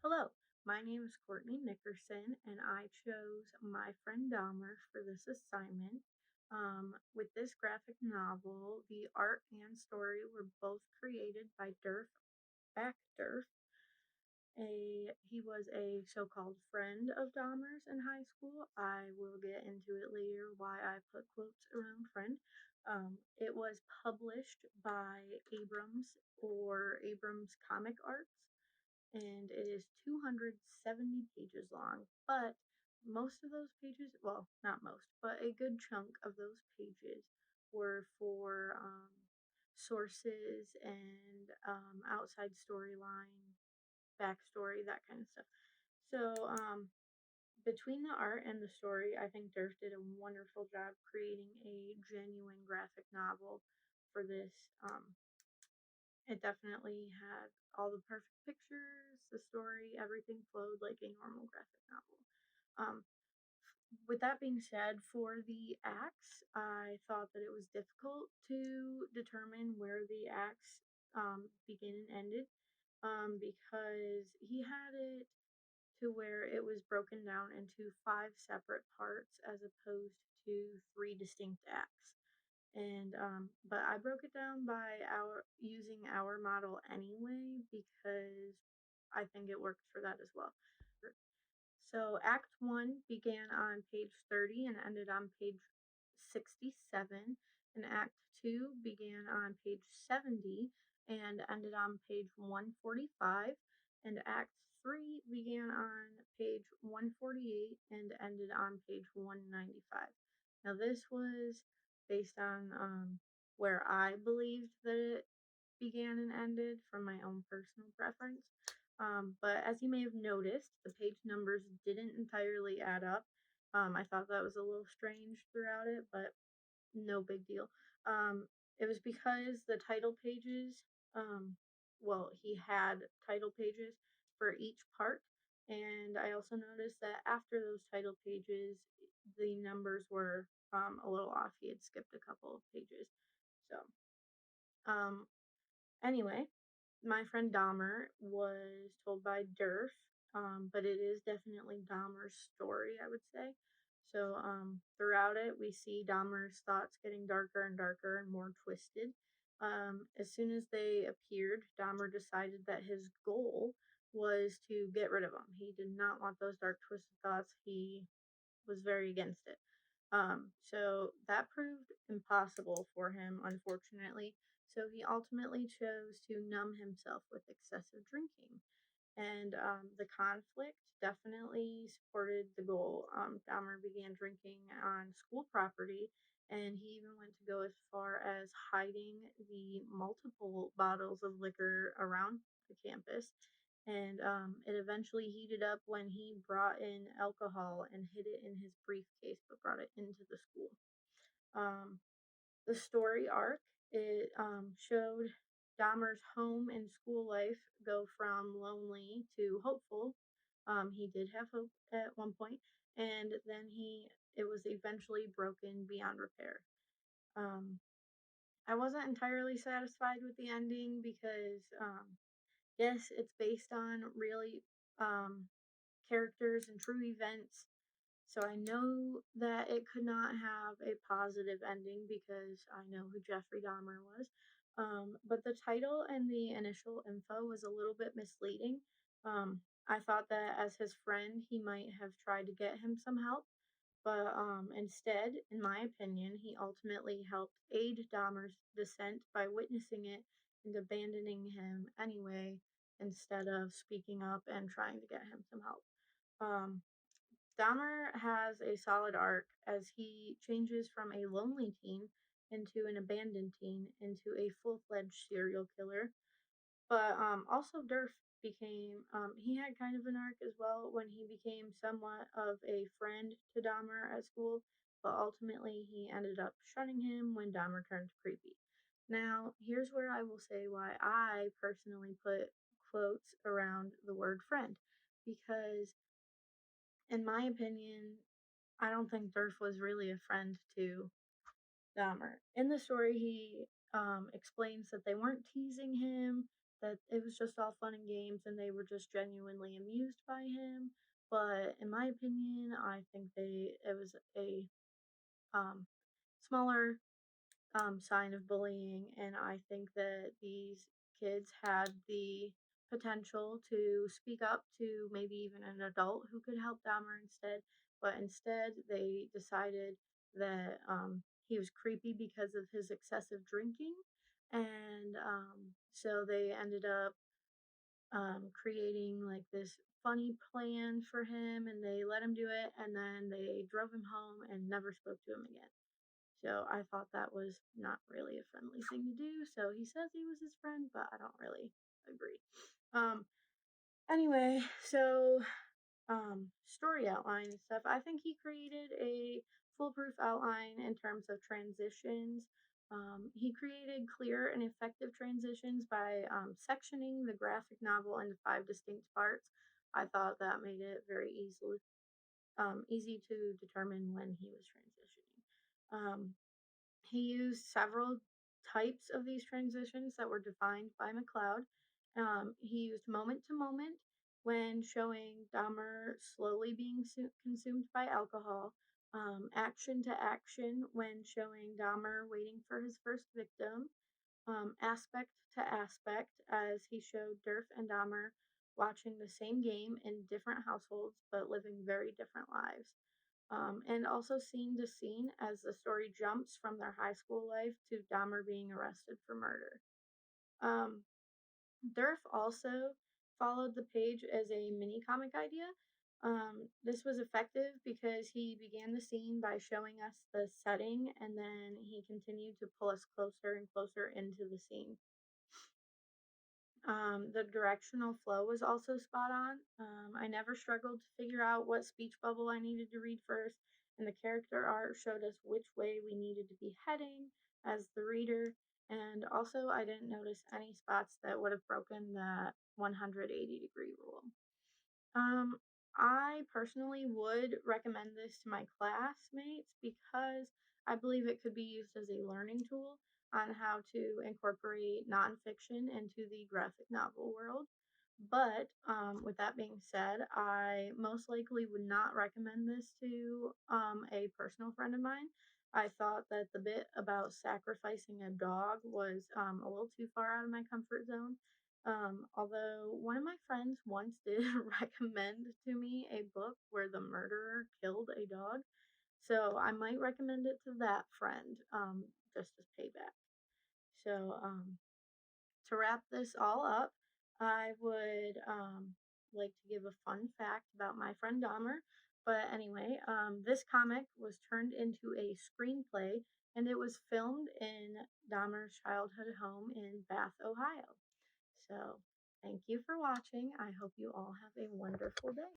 Hello, my name is Courtney Nickerson, and I chose My Friend Dahmer for this assignment. With this graphic novel, the art and story were both created by Durf Backderf. He was a so-called friend of Dahmer's in high school. I will get into it later why I put quotes around friend. It was published by Abrams Comic Arts, and it is 270 pages long. But most of those pages, well, not most, but a good chunk of those pages were for sources and outside storyline, backstory, that kind of stuff. So, between the art and the story, I think Durf did a wonderful job creating a genuine graphic novel for this. It definitely had all the perfect pictures, the story, everything flowed like a normal graphic novel. Um, with that being said, for the acts, I thought that it was difficult to determine where the acts began and ended, because he had it to where it was broken down into five separate parts as opposed to three distinct acts. And but I broke it down by our using our model anyway because I think it worked for that as well. So Act 1 began on page 30 and ended on page 67, and Act 2 began on page 70 and ended on page 145, and Act 3 began on page 148 and ended on page 195. Now, this was based on where I believed that it began and ended from my own personal preference. But as you may have noticed, the page numbers didn't entirely add up. I thought that was a little strange throughout it, but no big deal. It was because the title pages, um, well, he had title pages for each part. And I also noticed that after those title pages, the numbers were a little off. He had skipped a couple of pages. So, um, anyway, My Friend Dahmer was told by Durf, but it is definitely Dahmer's story, I would say. So, throughout it, we see Dahmer's thoughts getting darker and darker and more twisted. As soon as they appeared, Dahmer decided that his goal was to get rid of them. He did not want those dark, twisted thoughts. He was very against it. So that proved impossible for him, unfortunately. So he ultimately chose to numb himself with excessive drinking. And the conflict definitely supported the goal. Dahmer began drinking on school property, and he even went to go as far as hiding the multiple bottles of liquor around the campus. And it eventually heated up when he brought in alcohol and hid it in his briefcase, but brought it into the school. Um, the story arc, it showed Dahmer's home and school life go from lonely to hopeful. He did have hope at one point, and then it was eventually broken beyond repair. Um, I wasn't entirely satisfied with the ending because, yes, it's based on really um, characters and true events, so I know that it could not have a positive ending because I know who Jeffrey Dahmer was. But the title and the initial info was a little bit misleading. I thought that as his friend, he might have tried to get him some help, but instead, in my opinion, he ultimately helped aid Dahmer's descent by witnessing it and abandoning him anyway, instead of speaking up and trying to get him some help. Um, Dahmer has a solid arc as he changes from a lonely teen into an abandoned teen into a full fledged serial killer. But also, Durf he had kind of an arc as well when he became somewhat of a friend to Dahmer at school, but ultimately he ended up shunning him when Dahmer turned creepy. Now, here's where I will say why I personally put quotes around the word friend, because in my opinion, I don't think Durf was really a friend to Dahmer. In the story, he explains that they weren't teasing him. that it was just all fun and games and they were just genuinely amused by him. But in my opinion, I think it was a um, smaller sign of bullying, and I think that these kids had the potential to speak up to maybe even an adult who could help Dahmer instead, but instead they decided that he was creepy because of his excessive drinking, and so they ended up creating like this funny plan for him, and they let him do it, and then they drove him home and never spoke to him again. So I thought that was not really a friendly thing to do. So he says he was his friend, but I don't really agree. Um anyway, so story outline and stuff. I think he created a foolproof outline in terms of transitions. He created clear and effective transitions by sectioning the graphic novel into five distinct parts. I thought that made it very easy to determine when he was transitioning. He used several types of these transitions that were defined by McLeod. He used moment to moment when showing Dahmer slowly being consumed by alcohol, action to action when showing Dahmer waiting for his first victim, aspect to aspect as he showed Durf and Dahmer watching the same game in different households but living very different lives. And also scene to scene as the story jumps from their high school life to Dahmer being arrested for murder. Um, Durf also followed the page as a mini comic idea. This was effective because he began the scene by showing us the setting and then he continued to pull us closer and closer into the scene. The directional flow was also spot on. I never struggled to figure out what speech bubble I needed to read first, and the character art showed us which way we needed to be heading as the reader. And also, I didn't notice any spots that would have broken that 180-degree rule. Um, I personally would recommend this to my classmates because I believe it could be used as a learning tool on how to incorporate nonfiction into the graphic novel world. But with that being said, I most likely would not recommend this to a personal friend of mine. I thought that the bit about sacrificing a dog was a little too far out of my comfort zone. Although one of my friends once did recommend to me a book where the murderer killed a dog. So I might recommend it to that friend, just as payback. So to wrap this all up, I would like to give a fun fact about my friend Dahmer. But anyway, this comic was turned into a screenplay and it was filmed in Dahmer's childhood home in Bath, Ohio. So, thank you for watching. I hope you all have a wonderful day.